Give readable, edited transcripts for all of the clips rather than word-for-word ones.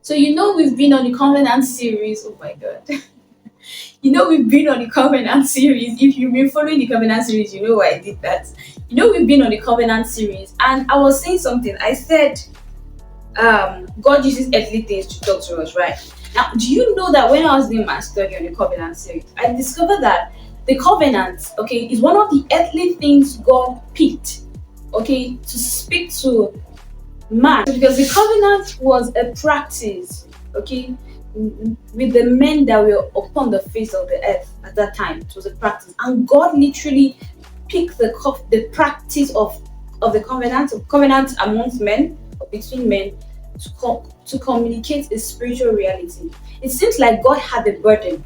So we've been on the covenant series. Oh my god. We've been on the covenant series. If you've been following the covenant series, you know why I did that. We've been on the covenant series, and I was saying something. I said God uses earthly things to talk to us, right? Now, do you know that when I was doing my study on the covenant series, I discovered that the covenant, okay, is one of the earthly things God picked, okay, to speak to man, because the covenant was a practice, okay, with the men that were upon the face of the earth at that time. It was a practice, and God literally picked the practice of the covenant amongst men, or between men, to communicate a spiritual reality. It seems like God had a burden.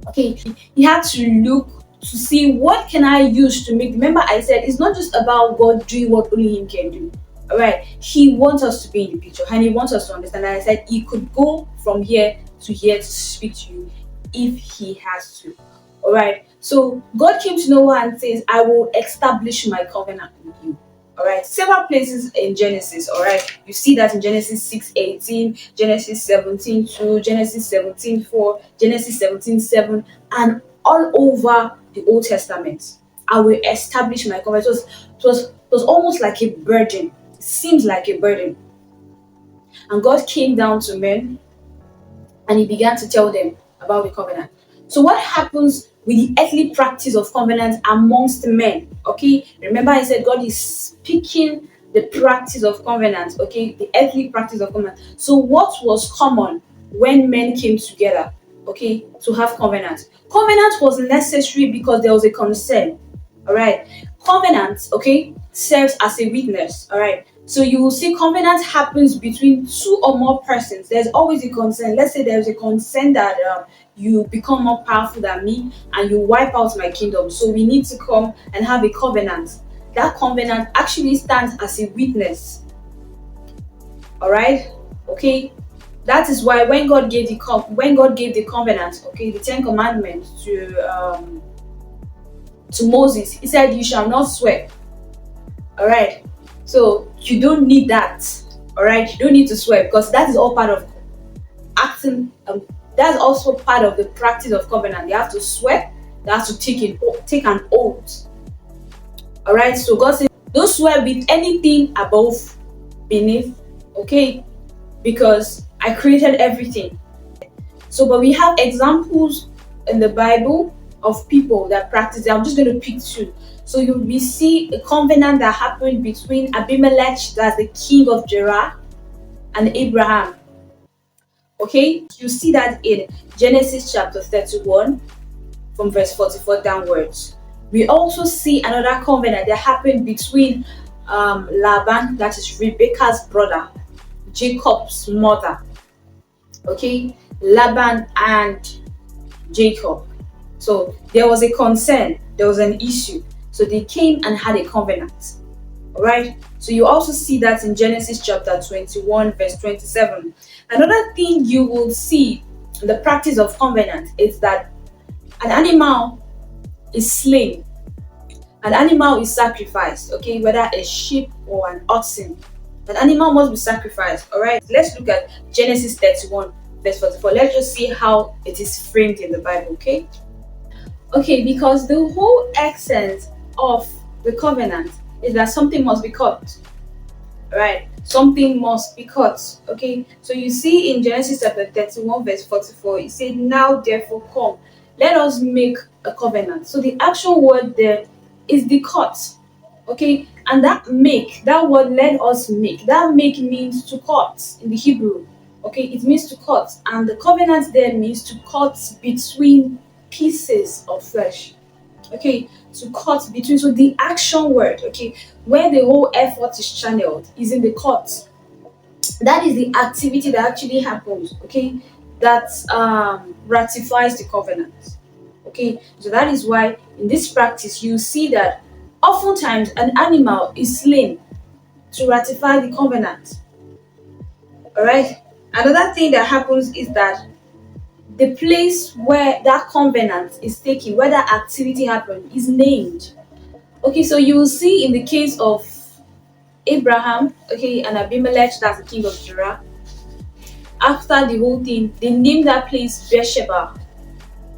Okay, he had to look to see what can I use to make. Remember, I said it's not just about God doing what only Him can do. All right, He wants us to be in the picture, and He wants us to understand. And I said He could go from here to speak to you if He has to. All right, so God came to Noah and says, "I will establish my covenant with you." All right, several places in Genesis. All right, you see that in Genesis 6:18, Genesis 17:2, Genesis 17:4, Genesis 17:7, and all over the Old Testament. I will establish my covenant. It was almost like a burden. It seems like a burden. And God came down to men and He began to tell them about the covenant. So, what happens with the earthly practice of covenant amongst men? Okay, remember I said God is speaking the practice of covenant, okay, the earthly practice of covenant. So, what was common when men came together, okay, to have covenant? Covenant was necessary because there was a concern, all right. Covenant, okay, serves as a witness, all right. So you will see covenant happens between two or more persons. There's always a concern. Let's say there's a concern that you become more powerful than me and you wipe out my kingdom. So we need to come and have a covenant. That covenant actually stands as a witness. All right, okay. That is why when God gave the covenant, okay, the Ten Commandments to Moses, He said, "You shall not swear." All right. So you don't need that. All right. You don't need to swear because that is all part of acting. That's also part of the practice of covenant. You have to swear. You have to take an oath. All right. So God says, don't swear with anything above, beneath. Okay, because I created everything. So, but we have examples in the Bible of people that practice it. I'm just going to pick two. So we see a covenant that happened between Abimelech, that's the king of Gerar, and Abraham. Okay, you see that in Genesis chapter 31, from verse 44 downwards. We also see another covenant that happened between Laban, that is Rebecca's brother, Jacob's mother. Okay, Laban and Jacob. So there was a concern, there was an issue. So they came and had a covenant. All right. So you also see that in Genesis chapter 21, verse 27. Another thing you will see in the practice of covenant is that an animal is slain, an animal is sacrificed, okay, whether a sheep or an oxen. An animal must be sacrificed. All right. Let's look at Genesis 31, verse 44. Let's just see how it is framed in the Bible, okay? Okay, because the whole essence of the covenant is that something must be cut, right? Something must be cut, okay? So you see in Genesis chapter 31, verse 44, it said, "Now therefore come, let us make a covenant." So the actual word there is the cut, okay? And that word, "let us make," that make means to cut in the Hebrew, okay? It means to cut, and the covenant there means to cut between pieces of flesh. Okay, to cut between. So the action word, okay, where the whole effort is channeled is in the cut. That is the activity that actually happens, okay, that ratifies the covenant. Okay, so that is why in this practice you see that oftentimes an animal is slain to ratify the covenant. All right. Another thing that happens is that the place where that covenant is taken, where that activity happened, is named. Okay, so you will see in the case of Abraham, okay, and Abimelech, that's the king of Gerar, after the whole thing, they named that place Beersheba.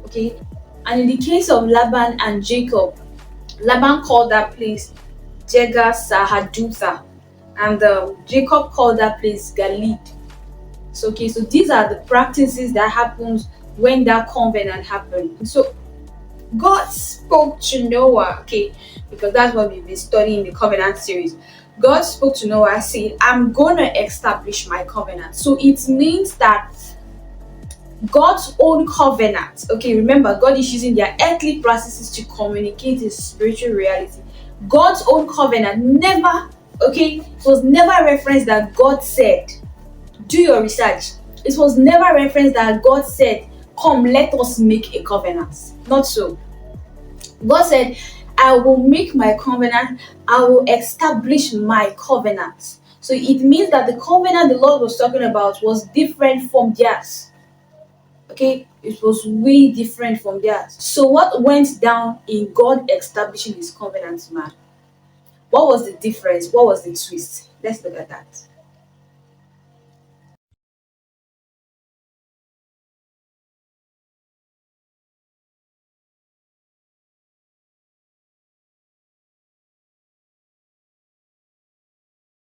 Okay, and in the case of Laban and Jacob, Laban called that place Jegar Sahadutha, and Jacob called that place Galid. So okay, so these are the practices that happens when that covenant happened. So God spoke to Noah, okay, because that's what we've been studying in the covenant series. God spoke to Noah saying, I'm gonna establish my covenant. So it means that God's own covenant, okay, remember, God is using their earthly processes to communicate his spiritual reality. God's own covenant never, okay, it was never referenced that God said, do your research. It was never referenced that God said, come, let us make a covenant. Not so. God said, I will make my covenant, I will establish my covenant. So it means that the covenant the Lord was talking about was different from theirs. Okay, it was way different from theirs. So what went down in God establishing his covenant, man? What was the difference? What was the twist? Let's look at that.